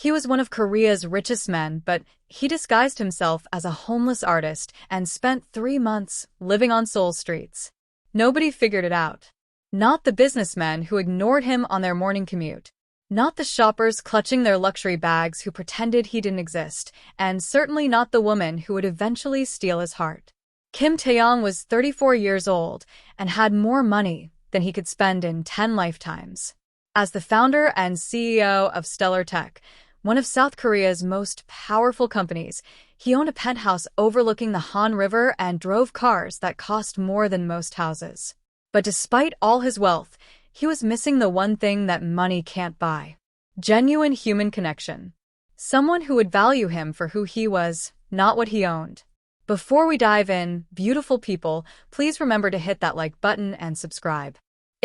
He was one of Korea's richest men, but he disguised himself as a homeless artist and spent 3 months living on Seoul streets. Nobody figured it out. Not the businessmen who ignored him on their morning commute. Not the shoppers clutching their luxury bags who pretended he didn't exist, and certainly not the woman who would eventually steal his heart. Kim Tae-yong was 34 years old and had more money than he could spend in 10 lifetimes. As the founder and CEO of Stellar Tech, one of South Korea's most powerful companies, he owned a penthouse overlooking the Han River and drove cars that cost more than most houses. But despite all his wealth, he was missing the one thing that money can't buy: genuine human connection. Someone who would value him for who he was, not what he owned. Before we dive in, beautiful people, please remember to hit that like button and subscribe.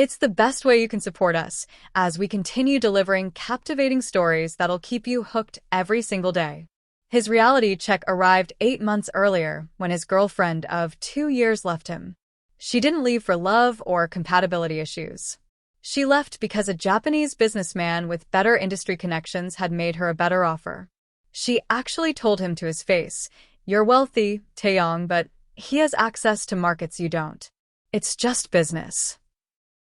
It's the best way you can support us as we continue delivering captivating stories that'll keep you hooked every single day. His reality check arrived 8 months earlier when his girlfriend of 2 years left him. She didn't leave for love or compatibility issues. She left because a Japanese businessman with better industry connections had made her a better offer. She actually told him to his face, "You're wealthy, Tae-yong, but he has access to markets you don't. It's just business."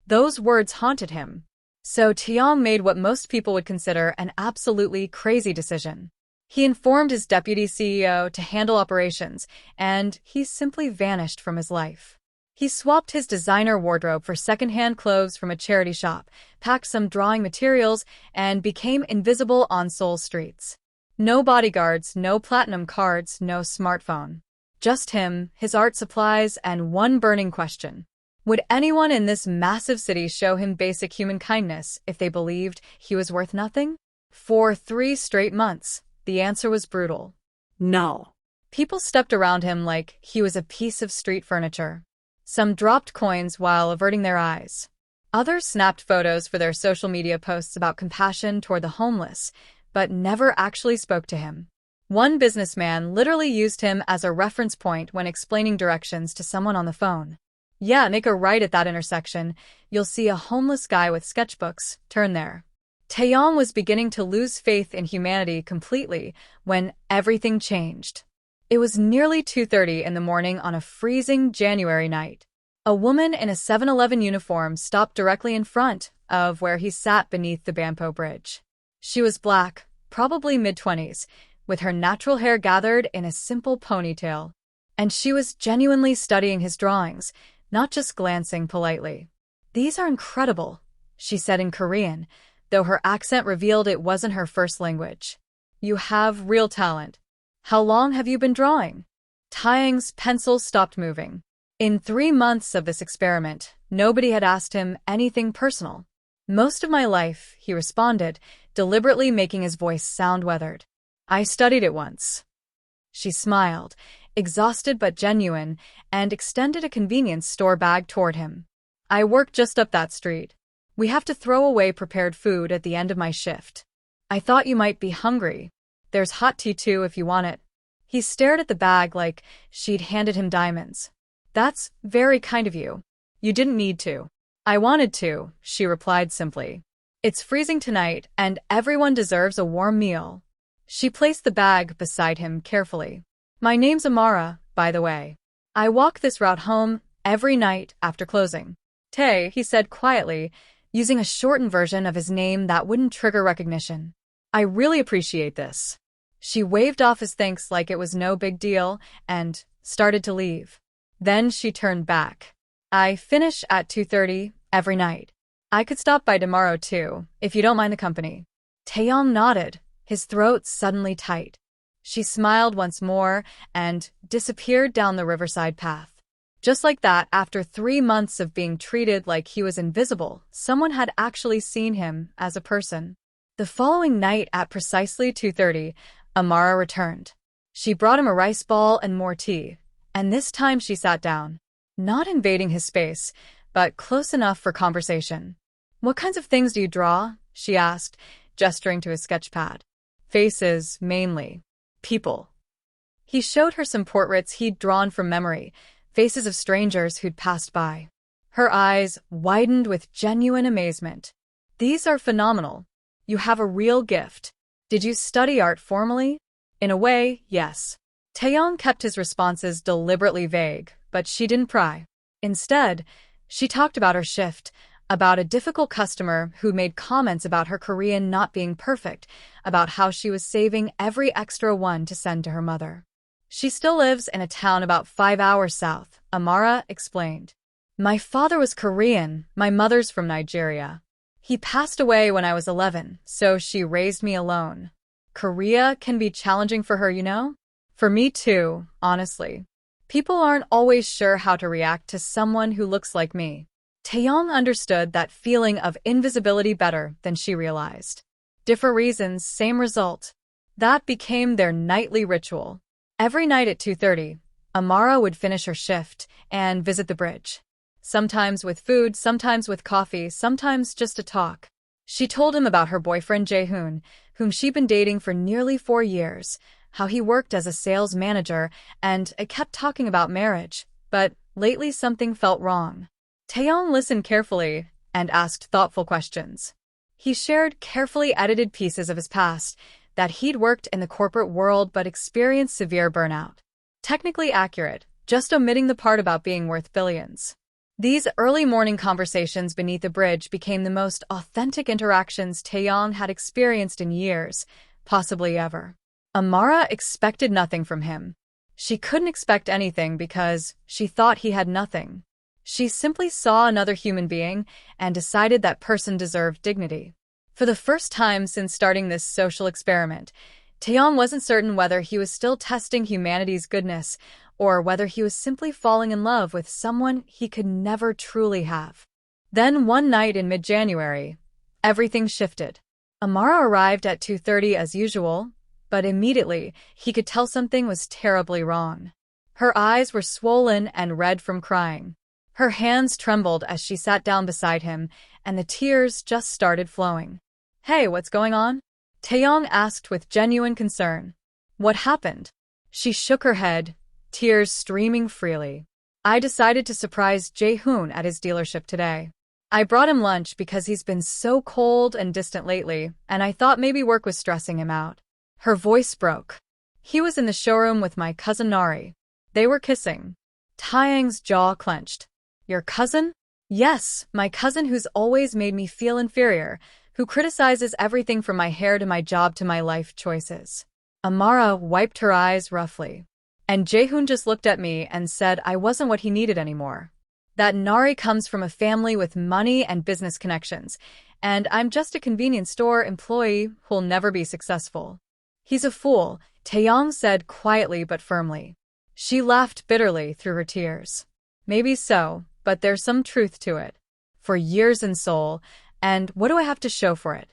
Those words haunted him. So Tae-yong made what most people would consider an absolutely crazy decision. He informed his deputy CEO to handle operations, and he simply vanished from his life. He swapped his designer wardrobe for secondhand clothes from a charity shop, packed some drawing materials, and became invisible on Seoul streets. No bodyguards, no platinum cards, no smartphone. Just him, his art supplies, and one burning question. Would anyone in this massive city show him basic human kindness if they believed he was worth nothing? For 3 straight months, the answer was brutal. No. People stepped around him like he was a piece of street furniture. Some dropped coins while averting their eyes. Others snapped photos for their social media posts about compassion toward the homeless, but never actually spoke to him. One businessman literally used him as a reference point when explaining directions to someone on the phone. "Yeah, make a right at that intersection. You'll see a homeless guy with sketchbooks. Turn there." Tae-yong was beginning to lose faith in humanity completely when everything changed. It was nearly 2:30 in the morning on a freezing January night. A woman in a 7-Eleven uniform stopped directly in front of where he sat beneath the Bampo Bridge. She was black, probably mid-20s, with her natural hair gathered in a simple ponytail. And she was genuinely studying his drawings, not just glancing politely. "These are incredible," she said in Korean, though her accent revealed it wasn't her first language. "You have real talent. How long have you been drawing?" Tae-yong's pencil stopped moving. In 3 months of this experiment, nobody had asked him anything personal. "Most of my life," he responded, deliberately making his voice sound weathered. "I studied it once." She smiled, exhausted but genuine, and extended a convenience store bag toward him. "I work just up that street. We have to throw away prepared food at the end of my shift. I thought you might be hungry. There's hot tea too if you want it." He stared at the bag like she'd handed him diamonds. "That's very kind of you. You didn't need to." "I wanted to," she replied simply. "It's freezing tonight, and everyone deserves a warm meal." She placed the bag beside him carefully. "My name's Amara, by the way. I walk this route home every night after closing." "Tae," he said quietly, using a shortened version of his name that wouldn't trigger recognition. "I really appreciate this." She waved off his thanks like it was no big deal and started to leave. Then she turned back. "I finish at 2:30 every night. I could stop by tomorrow too, if you don't mind the company." Tae-yong nodded, his throat suddenly tight. She smiled once more and disappeared down the riverside path. Just like that, after 3 months of being treated like he was invisible, someone had actually seen him as a person. The following night at precisely 2:30, Amara returned. She brought him a rice ball and more tea, and this time she sat down. Not invading his space, but close enough for conversation. "What kinds of things do you draw?" she asked, gesturing to his sketch pad. "Faces, mainly. People." He showed her some portraits he'd drawn from memory, faces of strangers who'd passed by. Her eyes widened with genuine amazement. "These are phenomenal. You have a real gift." Did you study art formally? In a way, yes. Taeyong kept his responses deliberately vague, but she didn't pry. Instead, she talked about her shift, about a difficult customer who made comments about her Korean not being perfect, about how she was saving every extra one to send to her mother. She still lives in a town about 5 hours south, Amara explained. My father was Korean, my mother's from Nigeria. He passed away when I was 11, so she raised me alone. Korea can be challenging for her, you know? For me too, honestly. People aren't always sure how to react to someone who looks like me. Taeyong understood that feeling of invisibility better than she realized. Different reasons, same result. That became their nightly ritual. Every night at 2:30, Amara would finish her shift and visit the bridge. Sometimes with food, sometimes with coffee, sometimes just to talk. She told him about her boyfriend Jae-hoon, whom she'd been dating for nearly 4 years, how he worked as a sales manager, and kept talking about marriage. But lately something felt wrong. Taeyong listened carefully and asked thoughtful questions. He shared carefully edited pieces of his past, that he'd worked in the corporate world but experienced severe burnout. Technically accurate, just omitting the part about being worth billions. These early morning conversations beneath the bridge became the most authentic interactions Taeyong had experienced in years, possibly ever. Amara expected nothing from him. She couldn't expect anything because she thought he had nothing. She simply saw another human being and decided that person deserved dignity. For the first time since starting this social experiment, Taeyong wasn't certain whether he was still testing humanity's goodness or whether he was simply falling in love with someone he could never truly have. Then one night in mid-January, everything shifted. Amara arrived at 2:30 as usual, but immediately he could tell something was terribly wrong. Her eyes were swollen and red from crying. Her hands trembled as she sat down beside him, and the tears just started flowing. Hey, what's going on? Taeyong asked with genuine concern. What happened? She shook her head, tears streaming freely. I decided to surprise Jae-hoon at his dealership today. I brought him lunch because he's been so cold and distant lately, and I thought maybe work was stressing him out. Her voice broke. He was in the showroom with my cousin Nari. They were kissing. Taeyong's jaw clenched. Your cousin? Yes, my cousin who's always made me feel inferior, who criticizes everything from my hair to my job to my life choices. Amara wiped her eyes roughly. And Jae-hoon just looked at me and said I wasn't what he needed anymore. That Nari comes from a family with money and business connections, and I'm just a convenience store employee who'll never be successful. He's a fool, Taeyong said quietly but firmly. She laughed bitterly through her tears. Maybe so, but there's some truth to it. For years in Seoul, and what do I have to show for it?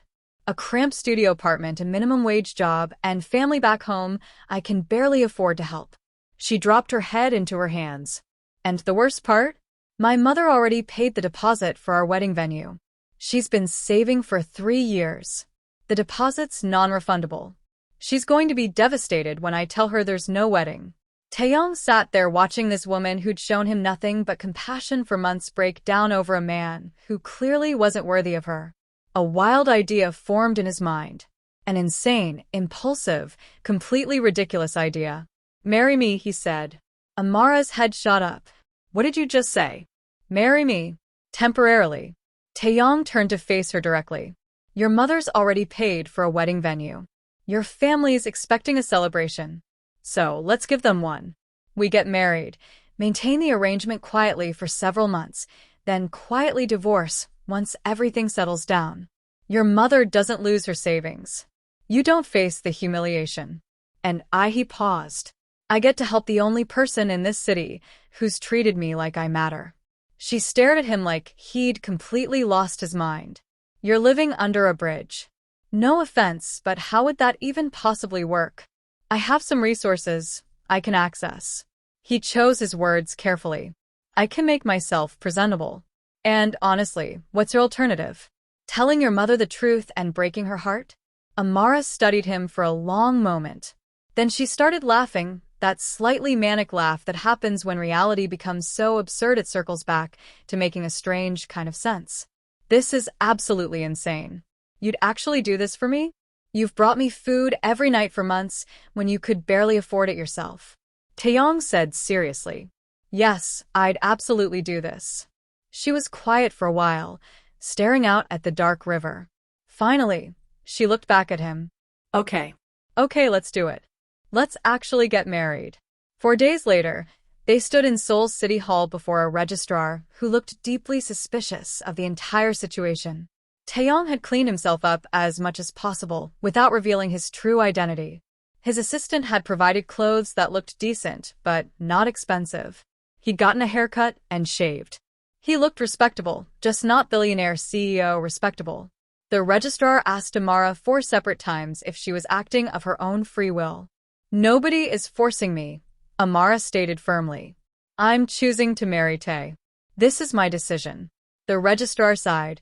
A cramped studio apartment, a minimum wage job, and family back home I can barely afford to help. She dropped her head into her hands. And the worst part? My mother already paid the deposit for our wedding venue. She's been saving for 3 years. The deposit's non-refundable. She's going to be devastated when I tell her there's no wedding. Taeyong sat there watching this woman who'd shown him nothing but compassion for months break down over a man who clearly wasn't worthy of her. A wild idea formed in his mind. An insane, impulsive, completely ridiculous idea. Marry me, he said. Amara's head shot up. What did you just say? Marry me. Temporarily. Taeyong turned to face her directly. Your mother's already paid for a wedding venue. Your family's expecting a celebration. So, let's give them one. We get married, maintain the arrangement quietly for several months, then quietly divorce once everything settles down. Your mother doesn't lose her savings. You don't face the humiliation. And he paused. I get to help the only person in this city who's treated me like I matter. She stared at him like he'd completely lost his mind. You're living under a bridge. No offense, but how would that even possibly work? I have some resources I can access. He chose his words carefully. I can make myself presentable. And honestly, what's your alternative? Telling your mother the truth and breaking her heart? Amara studied him for a long moment. Then she started laughing, that slightly manic laugh that happens when reality becomes so absurd it circles back to making a strange kind of sense. This is absolutely insane. You'd actually do this for me? You've brought me food every night for months when you could barely afford it yourself. Taeyong said seriously. Yes, I'd absolutely do this. She was quiet for a while, staring out at the dark river. Finally, she looked back at him. Okay. Okay, let's do it. Let's actually get married. 4 days later, they stood in Seoul's city hall before a registrar who looked deeply suspicious of the entire situation. Taeyong had cleaned himself up as much as possible without revealing his true identity. His assistant had provided clothes that looked decent, but not expensive. He'd gotten a haircut and shaved. He looked respectable, just not billionaire CEO respectable. The registrar asked Amara 4 separate times if she was acting of her own free will. Nobody is forcing me, Amara stated firmly. I'm choosing to marry Tae. This is my decision. The registrar sighed,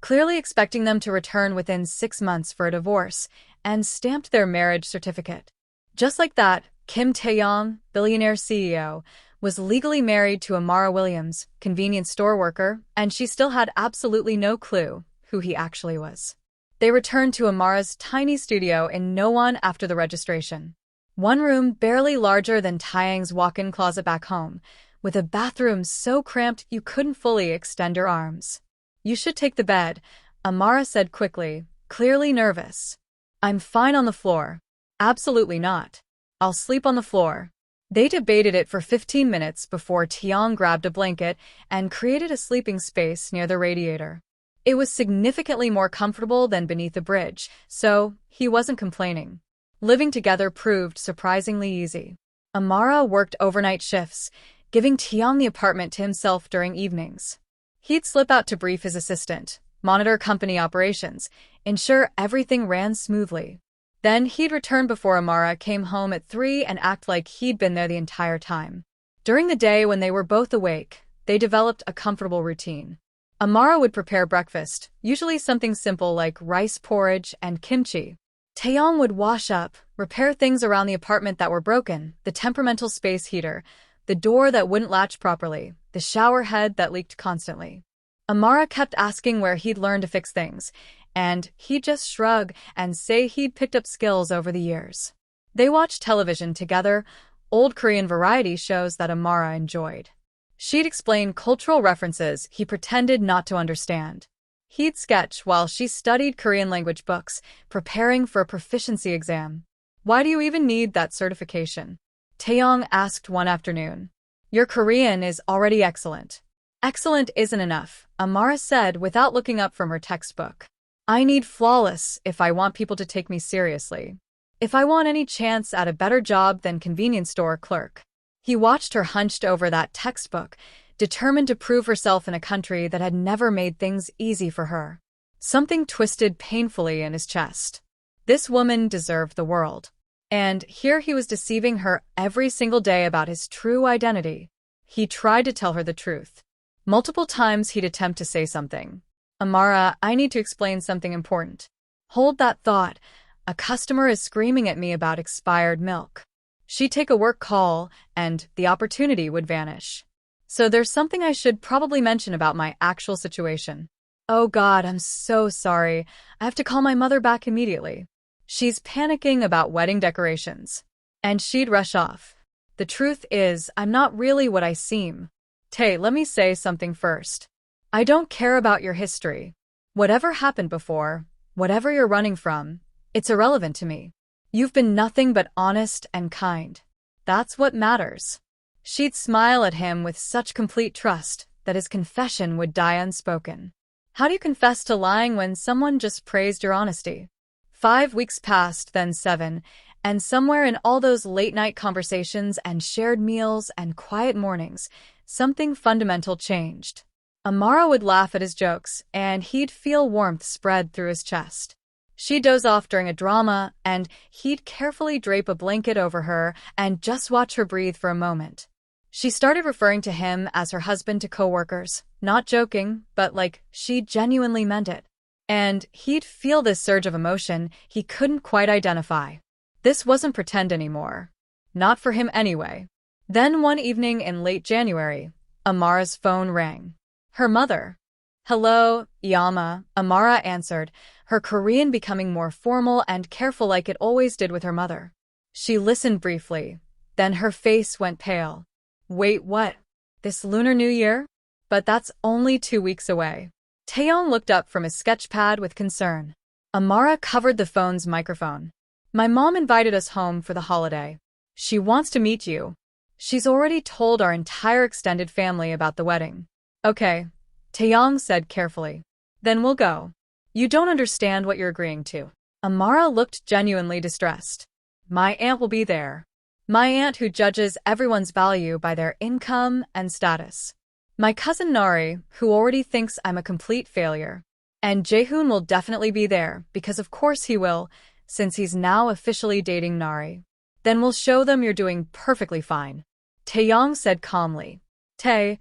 clearly expecting them to return within 6 months for a divorce, and stamped their marriage certificate. Just like that, Kim Taeyong, billionaire CEO, was legally married to Amara Williams, convenience store worker, and she still had absolutely no clue who he actually was. They returned to Amara's tiny studio in Nowon after the registration. One room barely larger than Taeyong's walk-in closet back home, with a bathroom so cramped you couldn't fully extend your arms. You should take the bed, Amara said quickly, clearly nervous. I'm fine on the floor. Absolutely not. I'll sleep on the floor. They debated it for 15 minutes before Taeyong grabbed a blanket and created a sleeping space near the radiator. It was significantly more comfortable than beneath the bridge, so he wasn't complaining. Living together proved surprisingly easy. Amara worked overnight shifts, giving Taeyong the apartment to himself during evenings. He'd slip out to brief his assistant, monitor company operations, ensure everything ran smoothly. Then he'd return before Amara came home at 3 and act like he'd been there the entire time. During the day when they were both awake, they developed a comfortable routine. Amara would prepare breakfast, usually something simple like rice porridge and kimchi. Taeyong would wash up, repair things around the apartment that were broken, the temperamental space heater, the door that wouldn't latch properly, the shower head that leaked constantly. Amara kept asking where he'd learned to fix things, and he'd just shrug and say he'd picked up skills over the years. They watched television together, old Korean variety shows that Amara enjoyed. She'd explain cultural references he pretended not to understand. He'd sketch while she studied Korean language books, preparing for a proficiency exam. Why do you even need that certification? Taeyong asked one afternoon. Your Korean is already excellent. Excellent isn't enough, Amara said without looking up from her textbook. I need flawless if I want people to take me seriously. If I want any chance at a better job than convenience store clerk. He watched her hunched over that textbook, determined to prove herself in a country that had never made things easy for her. Something twisted painfully in his chest. This woman deserved the world. And here he was deceiving her every single day about his true identity. He tried to tell her the truth. Multiple times he'd attempt to say something. Amara, I need to explain something important. Hold that thought. A customer is screaming at me about expired milk. She'd take a work call, and the opportunity would vanish. So there's something I should probably mention about my actual situation. Oh God, I'm so sorry. I have to call my mother back immediately. She's panicking about wedding decorations. And she'd rush off. The truth is, I'm not really what I seem. Tae, let me say something first. I don't care about your history. Whatever happened before, whatever you're running from, it's irrelevant to me. You've been nothing but honest and kind. That's what matters. She'd smile at him with such complete trust that his confession would die unspoken. How do you confess to lying when someone just praised your honesty? 5 weeks passed, then 7, and somewhere in all those late-night conversations and shared meals and quiet mornings, something fundamental changed. Amara would laugh at his jokes, and he'd feel warmth spread through his chest. She'd doze off during a drama, and he'd carefully drape a blanket over her and just watch her breathe for a moment. She started referring to him as her husband to coworkers, not joking, but like she genuinely meant it. And he'd feel this surge of emotion he couldn't quite identify. This wasn't pretend anymore. Not for him anyway. Then one evening in late January, Amara's phone rang. Her mother. Hello, Yama, Amara answered, her Korean becoming more formal and careful like it always did with her mother. She listened briefly, then her face went pale. Wait, what? This Lunar New Year? But that's only 2 weeks away. Taeyong looked up from his sketchpad with concern. Amara covered the phone's microphone. My mom invited us home for the holiday. She wants to meet you. She's already told our entire extended family about the wedding. Okay, Taeyong said carefully. Then we'll go. You don't understand what you're agreeing to. Amara looked genuinely distressed. My aunt will be there. My aunt who judges everyone's value by their income and status. My cousin Nari, who already thinks I'm a complete failure. And Jaehoon will definitely be there, because of course he will, since he's now officially dating Nari. Then we'll show them you're doing perfectly fine. Taeyong said calmly. Tae,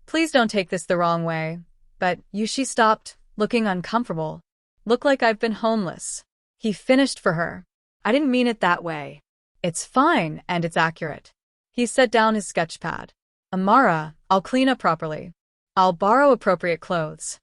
please don't take this the wrong way. But she stopped, looking uncomfortable. Look like I've been homeless. He finished for her. I didn't mean it that way. It's fine and it's accurate. He set down his sketchpad. Amara, I'll clean up properly. I'll borrow appropriate clothes.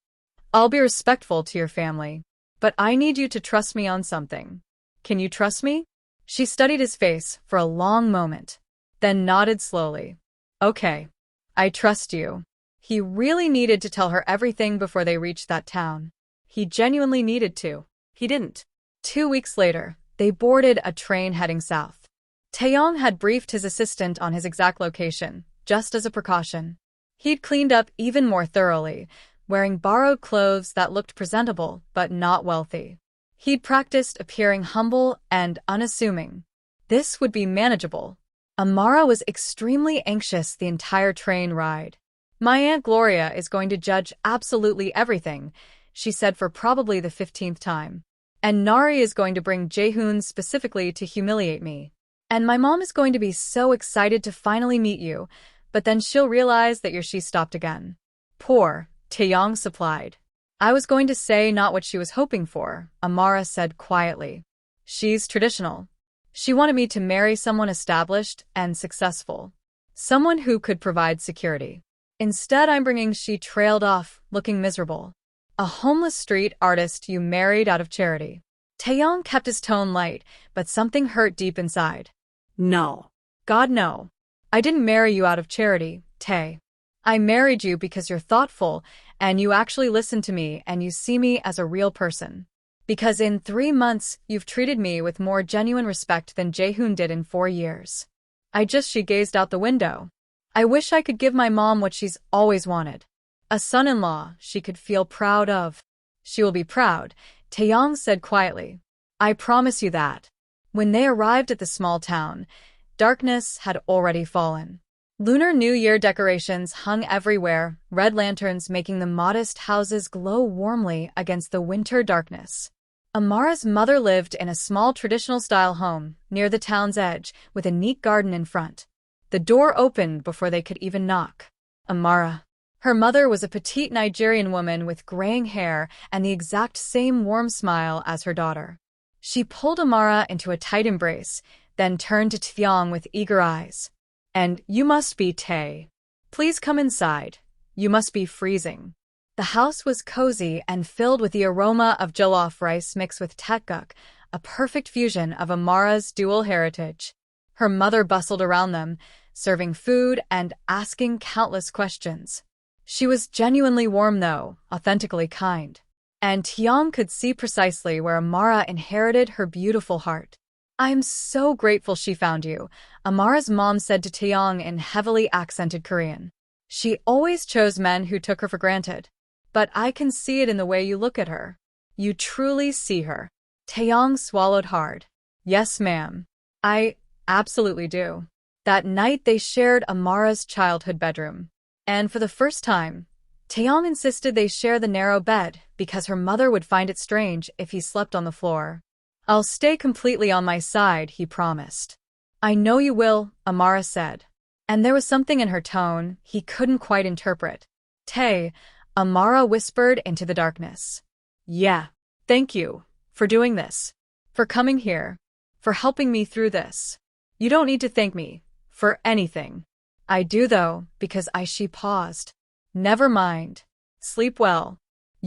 I'll be respectful to your family. But I need you to trust me on something. Can you trust me? She studied his face for a long moment, then nodded slowly. Okay. I trust you. He really needed to tell her everything before they reached that town. He genuinely needed to. He didn't. 2 weeks later, they boarded a train heading south. Taeyong had briefed his assistant on his exact location, just as a precaution. He'd cleaned up even more thoroughly, wearing borrowed clothes that looked presentable but not wealthy. He'd practiced appearing humble and unassuming. This would be manageable. Amara was extremely anxious the entire train ride. My Aunt Gloria is going to judge absolutely everything, she said for probably the 15th time. And Nari is going to bring Jaehoon specifically to humiliate me. And my mom is going to be so excited to finally meet you, but then she'll realize that she stopped again. Poor, Taeyong supplied. I was going to say not what she was hoping for, Amara said quietly. She's traditional. She wanted me to marry someone established and successful. Someone who could provide security. Instead, I'm bringing she trailed off, looking miserable. A homeless street artist you married out of charity. Taeyong kept his tone light, but something hurt deep inside. No. God, no. I didn't marry you out of charity, Tae. I married you because you're thoughtful, and you actually listen to me and you see me as a real person. Because in 3 months, you've treated me with more genuine respect than Jaehoon did in 4 years. She gazed out the window. I wish I could give my mom what she's always wanted. A son-in-law she could feel proud of. She will be proud, Taeyong said quietly. I promise you that. When they arrived at the small town, darkness had already fallen. Lunar New Year decorations hung everywhere, red lanterns making the modest houses glow warmly against the winter darkness. Amara's mother lived in a small traditional-style home near the town's edge with a neat garden in front. The door opened before they could even knock. Amara. Her mother was a petite Nigerian woman with graying hair and the exact same warm smile as her daughter. She pulled Amara into a tight embrace, then turned to Taeyong with eager eyes. And you must be Tae. Please come inside. You must be freezing. The house was cozy and filled with the aroma of jollof rice mixed with tteokguk, a perfect fusion of Amara's dual heritage. Her mother bustled around them, serving food and asking countless questions. She was genuinely warm though, authentically kind. And Taeyong could see precisely where Amara inherited her beautiful heart. I'm so grateful she found you, Amara's mom said to Taeyong in heavily accented Korean. She always chose men who took her for granted. But I can see it in the way you look at her. You truly see her. Taeyong swallowed hard. Yes, ma'am. I absolutely do. That night they shared Amara's childhood bedroom. And for the first time, Taeyong insisted they share the narrow bed because her mother would find it strange if he slept on the floor. I'll stay completely on my side, he promised. I know you will, Amara said. And there was something in her tone he couldn't quite interpret. Tae, Amara whispered into the darkness. Yeah, thank you for doing this, for coming here, for helping me through this. You don't need to thank me for anything. I do though, because she paused. Never mind. Sleep well.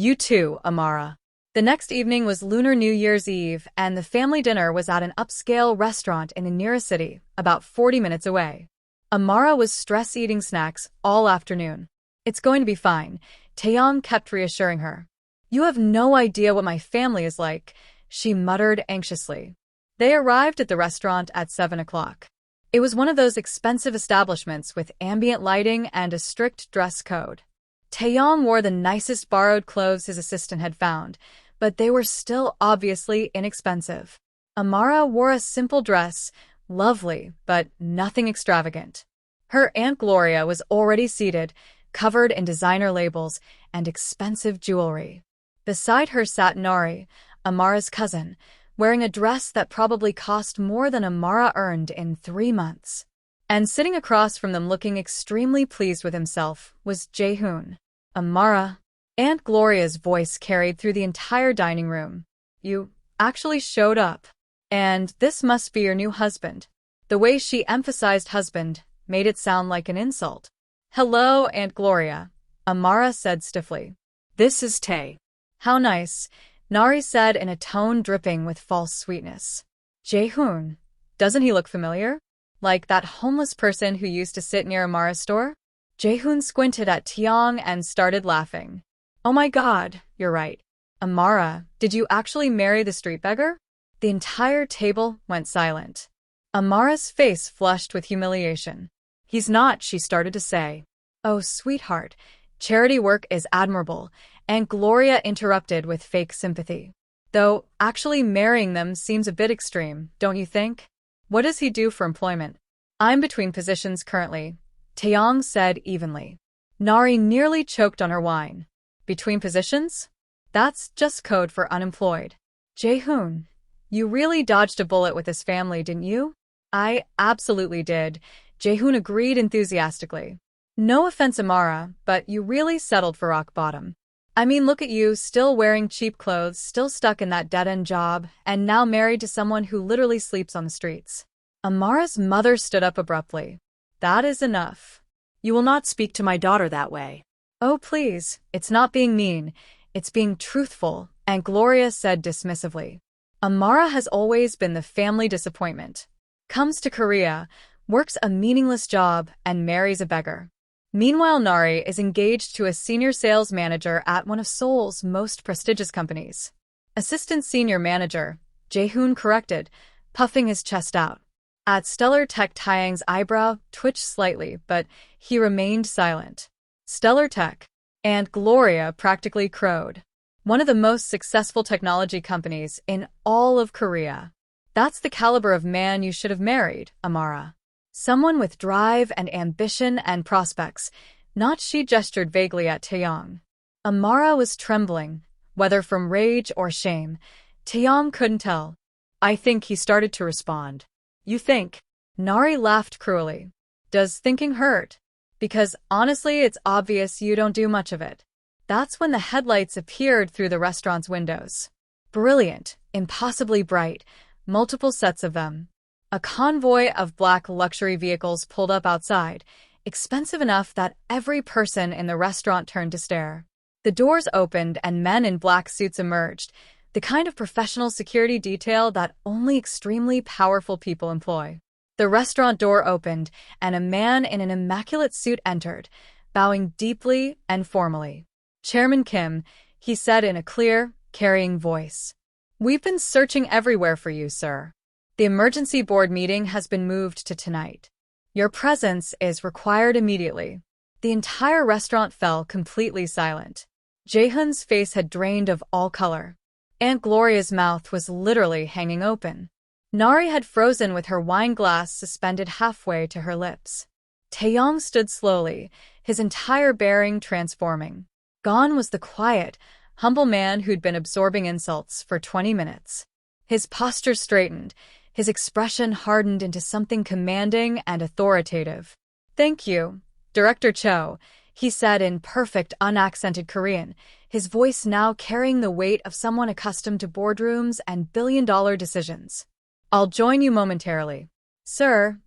You too, Amara. The next evening was Lunar New Year's Eve, and the family dinner was at an upscale restaurant in the nearest city, about 40 minutes away. Amara was stress-eating snacks all afternoon. It's going to be fine, Taeyong kept reassuring her. You have no idea what my family is like, she muttered anxiously. They arrived at the restaurant at 7 o'clock. It was one of those expensive establishments with ambient lighting and a strict dress code. Taeyong wore the nicest borrowed clothes his assistant had found, but they were still obviously inexpensive. Amara wore a simple dress, lovely, but nothing extravagant. Her Aunt Gloria was already seated, covered in designer labels and expensive jewelry. Beside her sat Nari, Amara's cousin, wearing a dress that probably cost more than Amara earned in 3 months. And sitting across from them looking extremely pleased with himself was Jae-hoon. Amara. Aunt Gloria's voice carried through the entire dining room. You actually showed up. And this must be your new husband. The way she emphasized husband made it sound like an insult. Hello, Aunt Gloria, Amara said stiffly. This is Tae. How nice, Nari said in a tone dripping with false sweetness. Jae-hoon, doesn't he look familiar? Like that homeless person who used to sit near Amara's store? Jae-hoon squinted at Taeyong and started laughing. Oh my god, you're right. Amara, did you actually marry the street beggar? The entire table went silent. Amara's face flushed with humiliation. He's not, she started to say. Oh, sweetheart, charity work is admirable, Aunt Gloria interrupted with fake sympathy. Though, actually marrying them seems a bit extreme, don't you think? What does he do for employment? I'm between positions currently, Taeyong said evenly. Nari nearly choked on her wine. Between positions? That's just code for unemployed. Jae-hoon, you really dodged a bullet with this family, didn't you? I absolutely did, Jae-hoon agreed enthusiastically. No offense, Amara, but you really settled for rock bottom. I mean, look at you, still wearing cheap clothes, still stuck in that dead-end job, and now married to someone who literally sleeps on the streets. Amara's mother stood up abruptly. That is enough. You will not speak to my daughter that way. Oh, please, it's not being mean, it's being truthful, Aunt Gloria said dismissively. Amara has always been the family disappointment. Comes to Korea, works a meaningless job, and marries a beggar. Meanwhile, Nari is engaged to a senior sales manager at one of Seoul's most prestigious companies. Assistant senior manager, Jae-hoon corrected, puffing his chest out. At Stellar Tech, Taeyang's eyebrow twitched slightly, but he remained silent. Stellar Tech. Aunt Gloria practically crowed. One of the most successful technology companies in all of Korea. That's the caliber of man you should have married, Amara. Someone with drive and ambition and prospects, not she gestured vaguely at Taeyong. Amara was trembling, whether from rage or shame. Taeyong couldn't tell. I think he started to respond. You think? Nari laughed cruelly. Does thinking hurt? Because honestly, it's obvious you don't do much of it. That's when the headlights appeared through the restaurant's windows. Brilliant, impossibly bright, multiple sets of them. A convoy of black luxury vehicles pulled up outside, expensive enough that every person in the restaurant turned to stare. The doors opened and men in black suits emerged, the kind of professional security detail that only extremely powerful people employ. The restaurant door opened, and a man in an immaculate suit entered, bowing deeply and formally. Chairman Kim, he said in a clear, carrying voice. We've been searching everywhere for you, sir. The emergency board meeting has been moved to tonight. Your presence is required immediately. The entire restaurant fell completely silent. Jae-hoon's face had drained of all color. Aunt Gloria's mouth was literally hanging open. Nari had frozen with her wine glass suspended halfway to her lips. Taeyong stood slowly, his entire bearing transforming. Gone was the quiet, humble man who'd been absorbing insults for 20 minutes. His posture straightened, his expression hardened into something commanding and authoritative. Thank you, Director Cho, he said in perfect, unaccented Korean, his voice now carrying the weight of someone accustomed to boardrooms and billion-dollar decisions. I'll join you momentarily. Sir,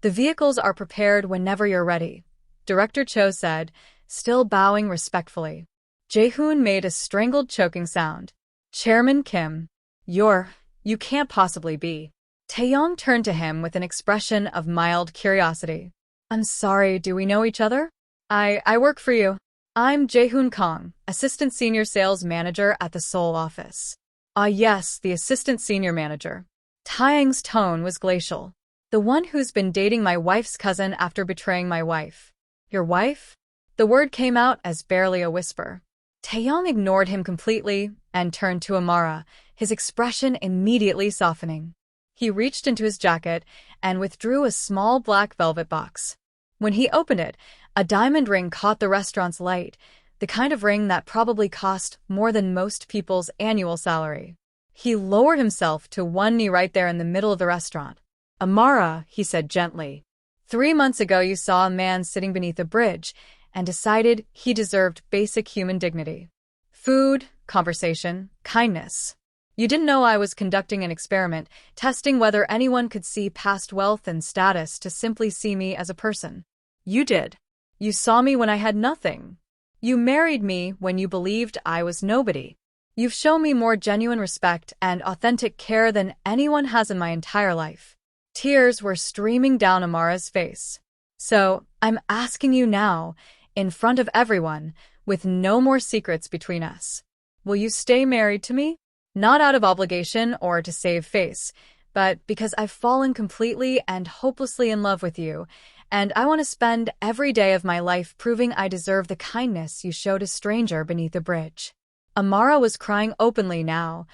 the vehicles are prepared whenever you're ready, Director Cho said, still bowing respectfully. Jae-hoon made a strangled choking sound. Chairman Kim. You can't possibly be. Taeyong turned to him with an expression of mild curiosity. I'm sorry, do we know each other? I work for you. I'm Jae-hoon Kang, Assistant Senior Sales Manager at the Seoul office. Ah yes, the Assistant Senior Manager. Taeyong's tone was glacial. The one who's been dating my wife's cousin after betraying my wife. Your wife? The word came out as barely a whisper. Taeyong ignored him completely and turned to Amara, his expression immediately softening. He reached into his jacket and withdrew a small black velvet box. When he opened it, a diamond ring caught the restaurant's light, the kind of ring that probably cost more than most people's annual salary. He lowered himself to one knee right there in the middle of the restaurant. Amara, he said gently, 3 months ago you saw a man sitting beneath a bridge and decided he deserved basic human dignity. Food, conversation, kindness. You didn't know I was conducting an experiment, testing whether anyone could see past wealth and status to simply see me as a person. You did. You saw me when I had nothing. You married me when you believed I was nobody. You've shown me more genuine respect and authentic care than anyone has in my entire life. Tears were streaming down Amara's face. So, I'm asking you now, in front of everyone, with no more secrets between us. Will you stay married to me? Not out of obligation or to save face, but because I've fallen completely and hopelessly in love with you, and I want to spend every day of my life proving I deserve the kindness you showed a stranger beneath a bridge. Amara was crying openly now,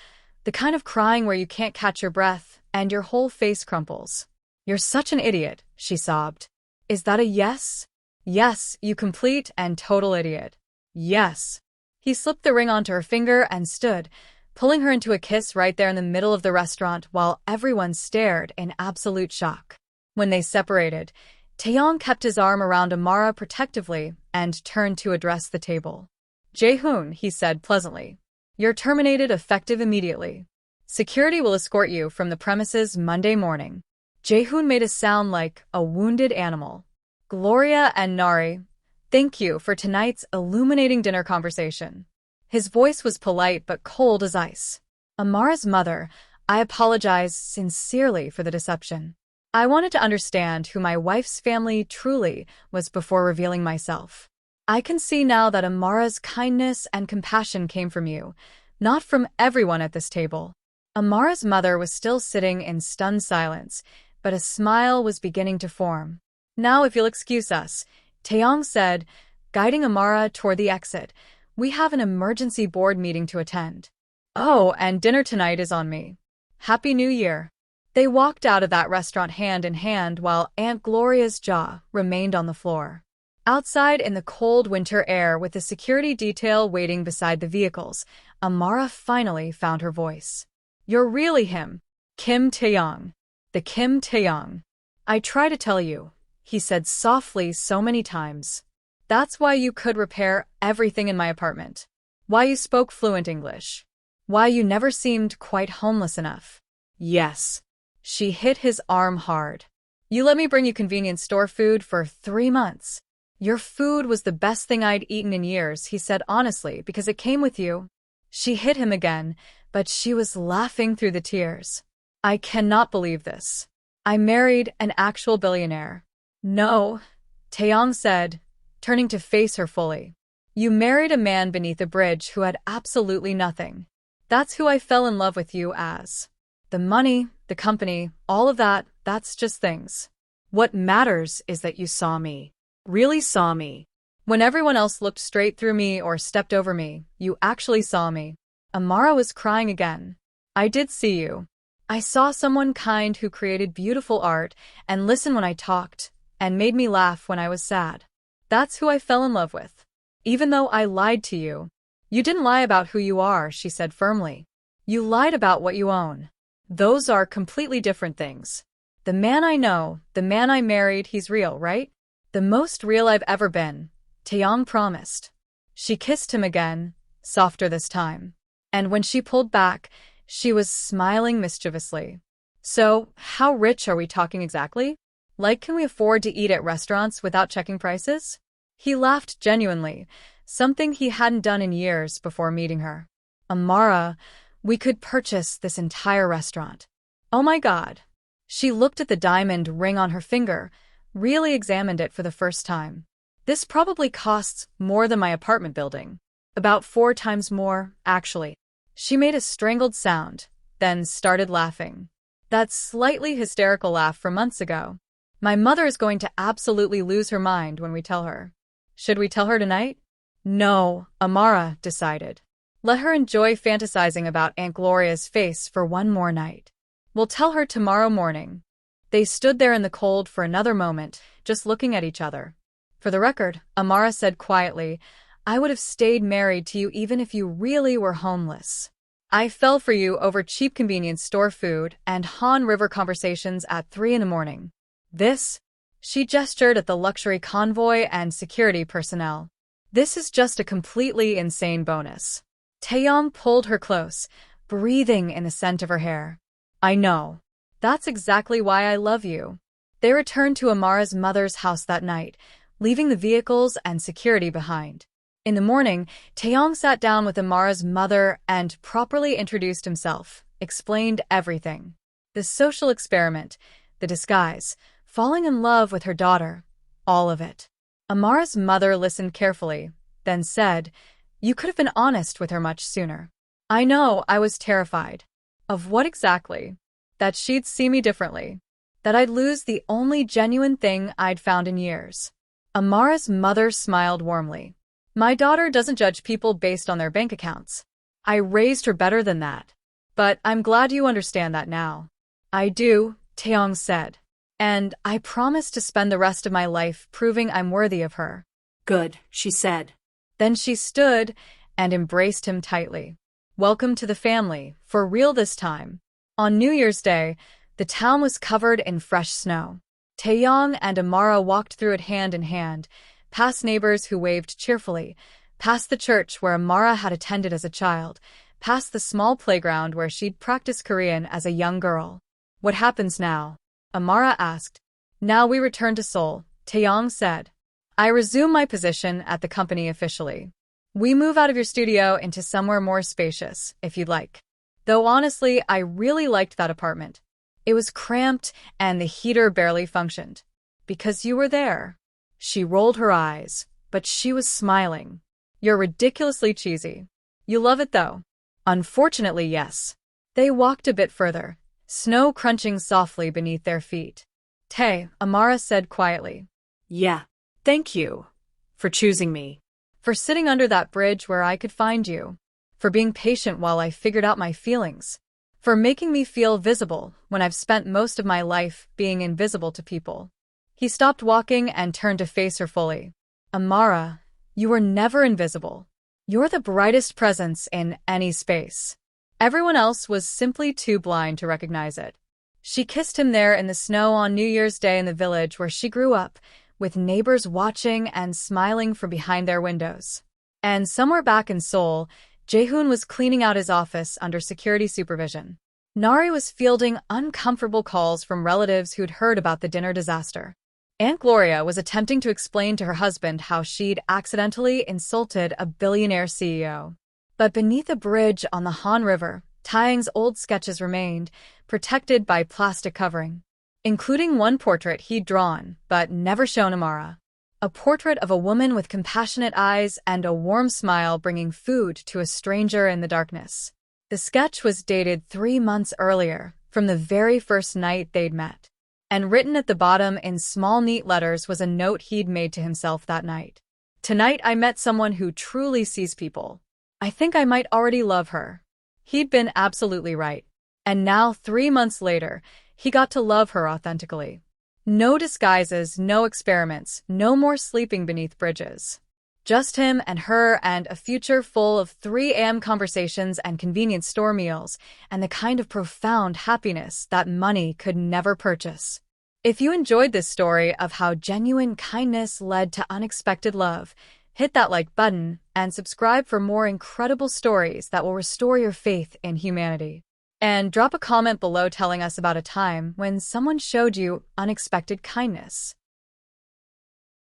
the kind of crying where you can't catch your breath and your whole face crumples. You're such an idiot, she sobbed. Is that a yes? Yes, you complete and total idiot. Yes. He slipped the ring onto her finger and stood, pulling her into a kiss right there in the middle of the restaurant while everyone stared in absolute shock. When they separated, Taeyong kept his arm around Amara protectively and turned to address the table. Jae-hoon, he said pleasantly. You're terminated effective immediately. Security will escort you from the premises Monday morning. Jae-hoon made a sound like a wounded animal. Gloria and Nari, thank you for tonight's illuminating dinner conversation. His voice was polite but cold as ice. Amara's mother, I apologize sincerely for the deception. I wanted to understand who my wife's family truly was before revealing myself. I can see now that Amara's kindness and compassion came from you, not from everyone at this table. Amara's mother was still sitting in stunned silence, but a smile was beginning to form. Now, if you'll excuse us, Taeyong said, guiding Amara toward the exit. We have an emergency board meeting to attend. Oh, and dinner tonight is on me. Happy New Year. They walked out of that restaurant hand in hand while Aunt Gloria's jaw remained on the floor. Outside in the cold winter air with the security detail waiting beside the vehicles, Amara finally found her voice. You're really him. Kim Taeyong. The Kim Taeyong. I try to tell you, he said softly so many times. That's why you could repair everything in my apartment. Why you spoke fluent English. Why you never seemed quite homeless enough. Yes. She hit his arm hard. You let me bring you convenience store food for 3 months. Your food was the best thing I'd eaten in years, he said honestly, because it came with you. She hit him again, but she was laughing through the tears. I cannot believe this. I married an actual billionaire. No, Taeyong said, turning to face her fully. You married a man beneath a bridge who had absolutely nothing. That's who I fell in love with you as. The money, the company, all of that, that's just things. What matters is that you saw me. Really saw me. When everyone else looked straight through me or stepped over me, you actually saw me. Amara was crying again. I did see you. I saw someone kind who created beautiful art and listened when I talked and made me laugh when I was sad. That's who I fell in love with. Even though I lied to you. You didn't lie about who you are, she said firmly. You lied about what you own. Those are completely different things. The man I know, the man I married, he's real, right? The most real I've ever been, Taeyong promised. She kissed him again, softer this time. And when she pulled back, she was smiling mischievously. So, how rich are we talking exactly? Like, can we afford to eat at restaurants without checking prices? He laughed genuinely, something he hadn't done in years before meeting her. Amara, we could purchase this entire restaurant. Oh my God. She looked at the diamond ring on her finger, really examined it for the first time. This probably costs more than my apartment building. About 4 times more, actually. She made a strangled sound, then started laughing. That slightly hysterical laugh from months ago. My mother is going to absolutely lose her mind when we tell her. Should we tell her tonight? No, Amara decided. Let her enjoy fantasizing about Aunt Gloria's face for one more night. We'll tell her tomorrow morning. They stood there in the cold for another moment, just looking at each other. For the record, Amara said quietly, I would have stayed married to you even if you really were homeless. I fell for you over cheap convenience store food and Han River conversations at 3 in the morning. This? She gestured at the luxury convoy and security personnel. This is just a completely insane bonus. Taeyong pulled her close, breathing in the scent of her hair. I know. That's exactly why I love you. They returned to Amara's mother's house that night, leaving the vehicles and security behind. In the morning, Taeyong sat down with Amara's mother and properly introduced himself, explained everything. The social experiment, the disguise, falling in love with her daughter, all of it. Amara's mother listened carefully, then said, You could have been honest with her much sooner. I know, I was terrified. Of what exactly? That she'd see me differently. That I'd lose the only genuine thing I'd found in years. Amara's mother smiled warmly. My daughter doesn't judge people based on their bank accounts. I raised her better than that. But I'm glad you understand that now. I do, Taeyong said. And I promise to spend the rest of my life proving I'm worthy of her. Good, she said. Then she stood and embraced him tightly. Welcome to the family, for real this time. On New Year's Day, the town was covered in fresh snow. Taeyong and Amara walked through it hand in hand, past neighbors who waved cheerfully, past the church where Amara had attended as a child, past the small playground where she'd practiced Korean as a young girl. What happens now? Amara asked. Now we return to Seoul, Taeyong said. I resume my position at the company officially. We move out of your studio into somewhere more spacious, if you'd like. Though honestly, I really liked that apartment. It was cramped and the heater barely functioned. Because you were there. She rolled her eyes, but she was smiling. You're ridiculously cheesy. You love it though. Unfortunately, yes. They walked a bit further, snow crunching softly beneath their feet. Tae, Amara said quietly. Yeah, thank you. For choosing me. For sitting under that bridge where I could find you. For being patient while I figured out my feelings. For making me feel visible when I've spent most of my life being invisible to people. He stopped walking and turned to face her fully. Amara, you were never invisible. You're the brightest presence in any space. Everyone else was simply too blind to recognize it. She kissed him there in the snow on New Year's Day in the village where she grew up, with neighbors watching and smiling from behind their windows. And somewhere back in Seoul, Jae-hoon was cleaning out his office under security supervision. Nari was fielding uncomfortable calls from relatives who'd heard about the dinner disaster. Aunt Gloria was attempting to explain to her husband how she'd accidentally insulted a billionaire CEO. But beneath a bridge on the Han River, Taeyong's old sketches remained, protected by plastic covering, including one portrait he'd drawn, but never shown Amara. A portrait of a woman with compassionate eyes and a warm smile bringing food to a stranger in the darkness. The sketch was dated 3 months earlier, from the very first night they'd met. And written at the bottom in small neat letters was a note he'd made to himself that night. Tonight I met someone who truly sees people. I think I might already love her. He'd been absolutely right. And now, 3 months later, he got to love her authentically. No disguises, no experiments, no more sleeping beneath bridges. Just him and her and a future full of 3 a.m. conversations and convenience store meals and the kind of profound happiness that money could never purchase. If you enjoyed this story of how genuine kindness led to unexpected love, hit that like button and subscribe for more incredible stories that will restore your faith in humanity. And drop a comment below telling us about a time when someone showed you unexpected kindness.